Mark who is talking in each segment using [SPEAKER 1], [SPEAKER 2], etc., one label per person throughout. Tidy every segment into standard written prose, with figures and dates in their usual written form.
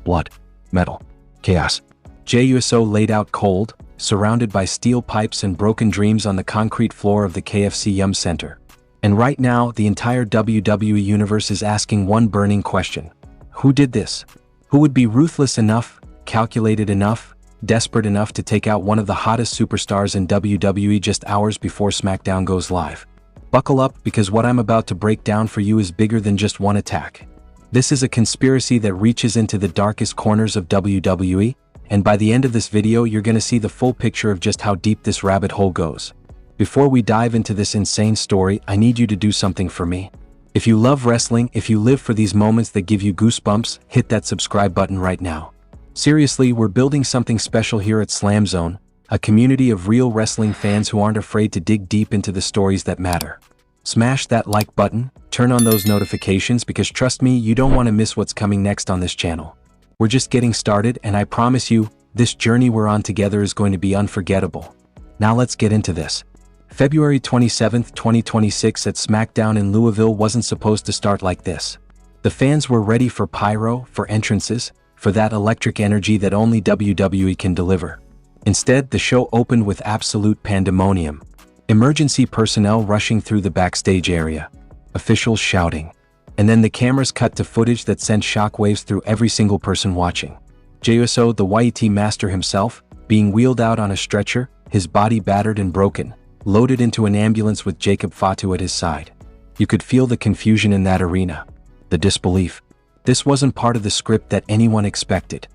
[SPEAKER 1] blood, metal, chaos. Jey Uso laid out cold, surrounded by steel pipes and broken dreams on the concrete floor of the KFC Yum Center. And right now, the entire WWE universe is asking one burning question. Who did this? Who would be ruthless enough, calculated enough, desperate enough to take out one of the hottest superstars in WWE just hours before SmackDown goes live? Buckle up, because what I'm about to break down for you is bigger than just one attack. This is a conspiracy that reaches into the darkest corners of WWE, and by the end of this video you're gonna see the full picture of just how deep this rabbit hole goes. Before we dive into this insane story, I need you to do something for me. If you love wrestling, if you live for these moments that give you goosebumps, hit that subscribe button right now. Seriously, we're building something special here at SLAMZONE, a community of real wrestling fans who aren't afraid to dig deep into the stories that matter. Smash that like button, turn on those notifications, because trust me, you don't want to miss what's coming next on this channel. We're just getting started, and I promise you, this journey we're on together is going to be unforgettable. Now let's get into this. February 27, 2026 at SmackDown in Louisville wasn't supposed to start like this. The fans were ready for pyro, for entrances, for that electric energy that only WWE can deliver. Instead, the show opened with absolute pandemonium. Emergency personnel rushing through the backstage area, officials shouting, and then the cameras cut to footage that sent shockwaves through every single person watching. Jey Uso, the YET master himself, being wheeled out on a stretcher, his body battered and broken, loaded into an ambulance with Jacob Fatu at his side. You could feel the confusion in that arena, the disbelief. This wasn't part of the script that anyone expected.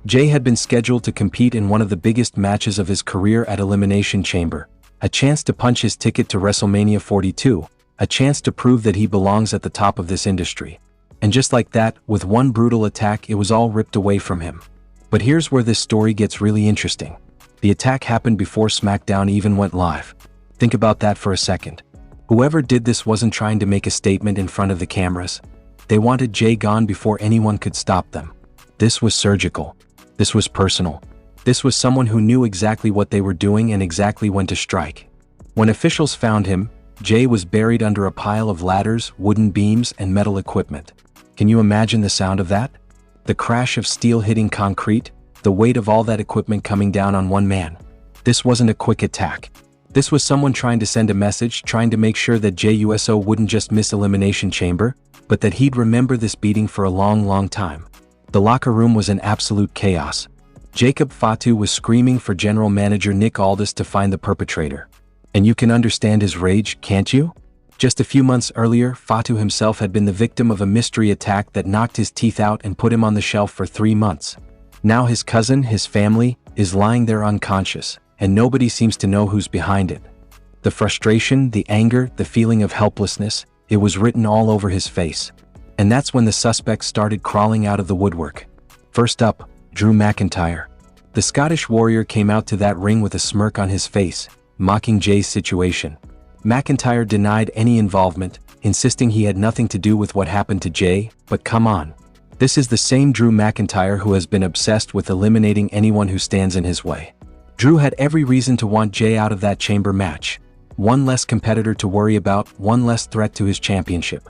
[SPEAKER 1] Jey had been scheduled to compete in one of the biggest matches of his career at Elimination Chamber, a chance to punch his ticket to WrestleMania 42, a chance to prove that he belongs at the top of this industry. And just like that, with one brutal attack, it was all ripped away from him. But here's where this story gets really interesting. The attack happened before SmackDown even went live. Think about that for a second. Whoever did this wasn't trying to make a statement in front of the cameras. They wanted Jey gone before anyone could stop them. This was surgical. This was personal. This was someone who knew exactly what they were doing and exactly when to strike. When officials found him, Jey was buried under a pile of ladders, wooden beams, and metal equipment. Can you imagine the sound of that? The crash of steel hitting concrete, the weight of all that equipment coming down on one man. This wasn't a quick attack. This was someone trying to send a message, trying to make sure that Jey Uso wouldn't just miss Elimination Chamber, but that he'd remember this beating for a long, long time. The locker room was in absolute chaos. Jacob Fatu was screaming for General Manager Nick Aldis to find the perpetrator. And you can understand his rage, can't you? Just a few months earlier, Fatu himself had been the victim of a mystery attack that knocked his teeth out and put him on the shelf for 3 months. Now his cousin, his family, is lying there unconscious, and nobody seems to know who's behind it. The frustration, the anger, the feeling of helplessness, it was written all over his face. And that's when the suspects started crawling out of the woodwork. First up, Drew McIntyre. The Scottish warrior came out to that ring with a smirk on his face, mocking Jey's situation. McIntyre denied any involvement, insisting he had nothing to do with what happened to Jey, but come on. This is the same Drew McIntyre who has been obsessed with eliminating anyone who stands in his way. Drew had every reason to want Jey out of that chamber match. One less competitor to worry about, one less threat to his championship.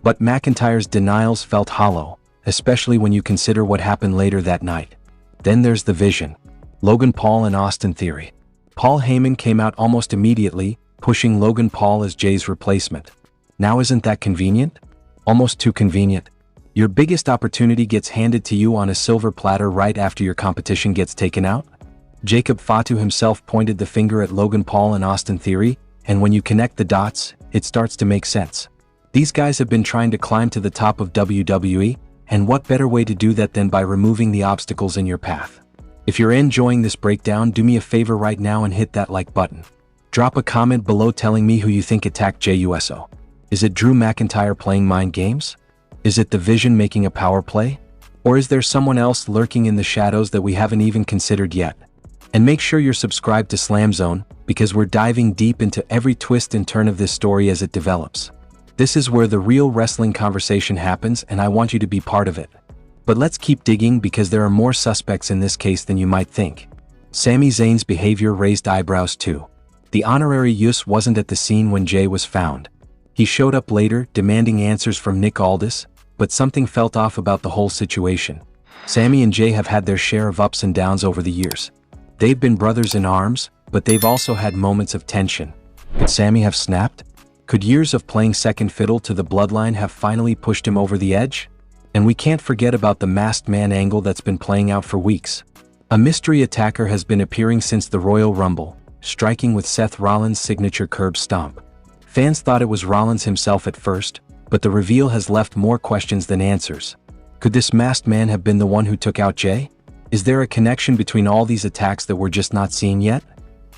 [SPEAKER 1] But McIntyre's denials felt hollow, especially when you consider what happened later that night. Then there's the Vision. Logan Paul and Austin Theory. Paul Heyman came out almost immediately, pushing Logan Paul as Jey's replacement. Now isn't that convenient? Almost too convenient. Your biggest opportunity gets handed to you on a silver platter right after your competition gets taken out? Jacob Fatu himself pointed the finger at Logan Paul and Austin Theory, and when you connect the dots, it starts to make sense. These guys have been trying to climb to the top of WWE, and what better way to do that than by removing the obstacles in your path? If you're enjoying this breakdown, do me a favor right now and hit that like button. Drop a comment below telling me who you think attacked Jey Uso. Is it Drew McIntyre playing mind games? Is it the Vision making a power play? Or is there someone else lurking in the shadows that we haven't even considered yet? And make sure you're subscribed to SlamZone, because we're diving deep into every twist and turn of this story as it develops. This is where the real wrestling conversation happens, and I want you to be part of it. But let's keep digging, because there are more suspects in this case than you might think. Sami Zayn's behavior raised eyebrows too. The honorary Uso wasn't at the scene when Jey was found. He showed up later, demanding answers from Nick Aldis, but something felt off about the whole situation. Sami and Jey have had their share of ups and downs over the years. They've been brothers in arms, but they've also had moments of tension. Could Sami have snapped? Could years of playing second fiddle to the bloodline have finally pushed him over the edge? And we can't forget about the masked man angle that's been playing out for weeks. A mystery attacker has been appearing since the Royal Rumble, striking with Seth Rollins' signature curb stomp. Fans thought it was Rollins himself at first, but the reveal has left more questions than answers. Could this masked man have been the one who took out Jey? Is there a connection between all these attacks that we're just not seeing yet?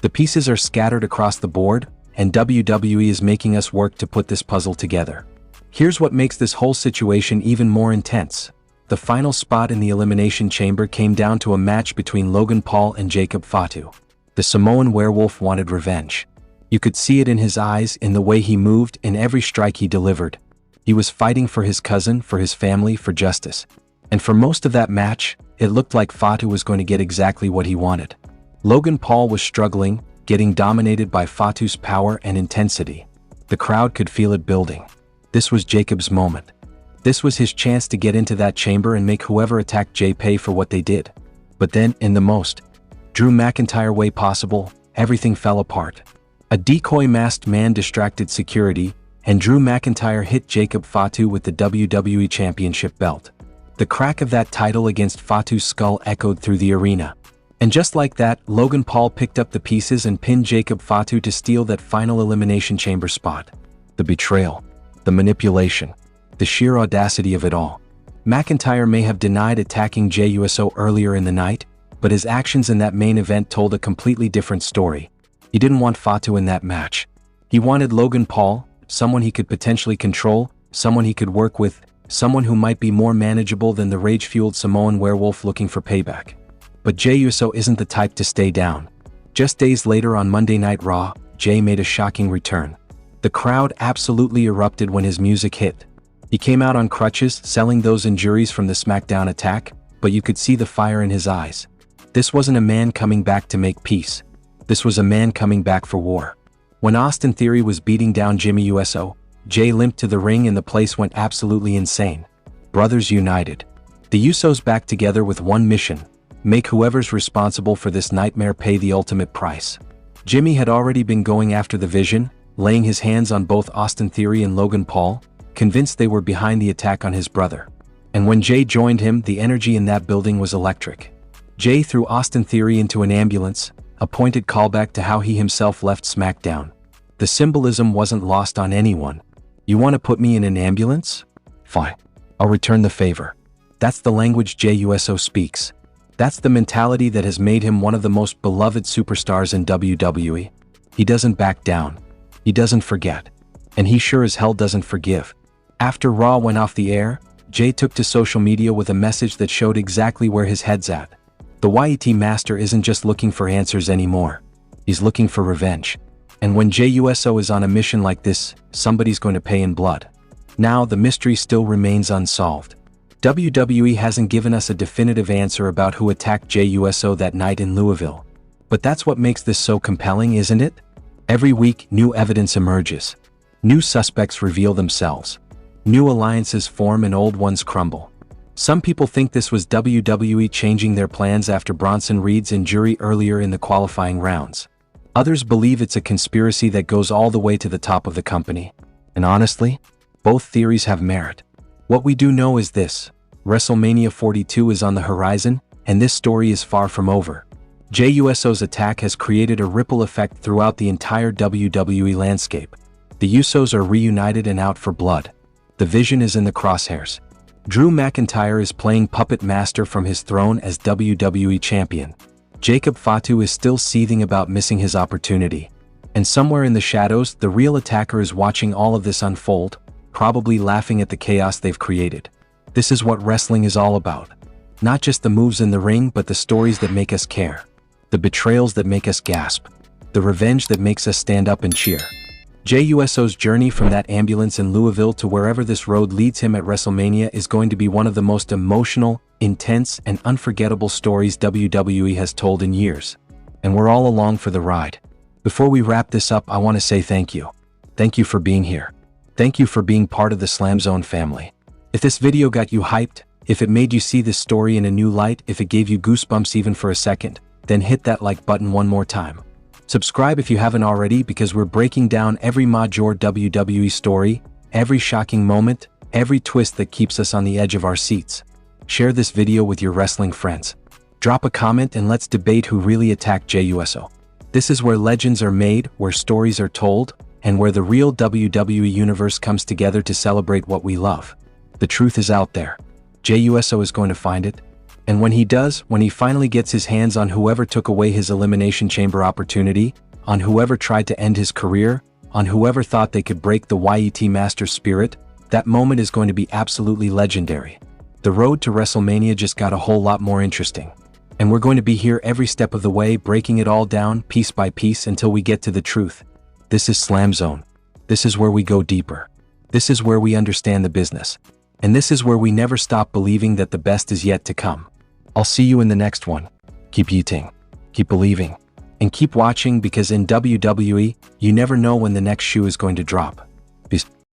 [SPEAKER 1] The pieces are scattered across the board, and WWE is making us work to put this puzzle together. Here's what makes this whole situation even more intense. The final spot in the Elimination Chamber came down to a match between Logan Paul and Jacob Fatu. The Samoan werewolf wanted revenge. You could see it in his eyes, in the way he moved, in every strike he delivered. He was fighting for his cousin, for his family, for justice. And for most of that match, it looked like Fatu was going to get exactly what he wanted. Logan Paul was struggling, getting dominated by Fatu's power and intensity. The crowd could feel it building. This was Jacob's moment. This was his chance to get into that chamber and make whoever attacked Jey pay for what they did. But then, in the most Drew McIntyre way possible, everything fell apart. A decoy masked man distracted security, and Drew McIntyre hit Jacob Fatu with the WWE Championship belt. The crack of that title against Fatu's skull echoed through the arena. And just like that, Logan Paul picked up the pieces and pinned Jacob Fatu to steal that final Elimination Chamber spot. The betrayal. The manipulation. The sheer audacity of it all. McIntyre may have denied attacking Jey Uso earlier in the night, but his actions in that main event told a completely different story. He didn't want Fatu in that match. He wanted Logan Paul, someone he could potentially control, someone he could work with, someone who might be more manageable than the rage-fueled Samoan werewolf looking for payback. But Jey Uso isn't the type to stay down. Just days later on Monday Night Raw, Jey made a shocking return. The crowd absolutely erupted when his music hit. He came out on crutches, selling those injuries from the SmackDown attack, but you could see the fire in his eyes. This wasn't a man coming back to make peace. This was a man coming back for war. When Austin Theory was beating down Jimmy Uso, Jey limped to the ring and the place went absolutely insane. Brothers united. The Usos back together with one mission: make whoever's responsible for this nightmare pay the ultimate price. Jimmy had already been going after the Vision, laying his hands on both Austin Theory and Logan Paul, convinced they were behind the attack on his brother. And when Jey joined him, the energy in that building was electric. Jey threw Austin Theory into an ambulance, a pointed callback to how he himself left SmackDown. The symbolism wasn't lost on anyone. You want to put me in an ambulance? Fine. I'll return the favor. That's the language Jey Uso speaks. That's the mentality that has made him one of the most beloved superstars in WWE. He doesn't back down. He doesn't forget. And he sure as hell doesn't forgive. After Raw went off the air, Jey took to social media with a message that showed exactly where his head's at. The YET Master isn't just looking for answers anymore. He's looking for revenge. And when Jey Uso is on a mission like this, somebody's going to pay in blood. Now, the mystery still remains unsolved. WWE hasn't given us a definitive answer about who attacked Jey Uso that night in Louisville. But that's what makes this so compelling, isn't it? Every week, new evidence emerges. New suspects reveal themselves. New alliances form and old ones crumble. Some people think this was WWE changing their plans after Bronson Reed's injury earlier in the qualifying rounds. Others believe it's a conspiracy that goes all the way to the top of the company. And honestly, both theories have merit. What we do know is this: WrestleMania 42 is on the horizon, and this story is far from over. Jey Uso's attack has created a ripple effect throughout the entire WWE landscape. The Usos are reunited and out for blood. The Vision is in the crosshairs. Drew McIntyre is playing puppet master from his throne as WWE Champion. Jacob Fatu is still seething about missing his opportunity. And somewhere in the shadows, the real attacker is watching all of this unfold, probably laughing at the chaos they've created. This is what wrestling is all about. Not just the moves in the ring, but the stories that make us care. The betrayals that make us gasp. The revenge that makes us stand up and cheer. Jey Uso's journey from that ambulance in Louisville to wherever this road leads him at WrestleMania is going to be one of the most emotional, intense, and unforgettable stories WWE has told in years. And we're all along for the ride. Before we wrap this up, I want to say thank you. Thank you for being here. Thank you for being part of the SlamZone family. If this video got you hyped, If it made you see this story in a new light, if it gave you goosebumps even for a second, then hit that like button one more time. Subscribe if you haven't already, because we're breaking down every major WWE story, every shocking moment, every twist that keeps us on the edge of our seats. Share this video with your wrestling friends. Drop a comment and let's debate who really attacked Jey Uso. This is where legends are made, where stories are told, and where the real WWE universe comes together to celebrate what we love. The truth is out there. Jey Uso is going to find it. And when he does, when he finally gets his hands on whoever took away his Elimination Chamber opportunity, on whoever tried to end his career, on whoever thought they could break the YET Master spirit, that moment is going to be absolutely legendary. The road to WrestleMania just got a whole lot more interesting. And we're going to be here every step of the way, breaking it all down, piece by piece, until we get to the truth. This is SLAMZONE. This is where we go deeper. This is where we understand the business. And this is where we never stop believing that the best is yet to come. I'll see you in the next one. Keep eating, keep believing, and keep watching, because in WWE, you never know when the next shoe is going to drop. Peace.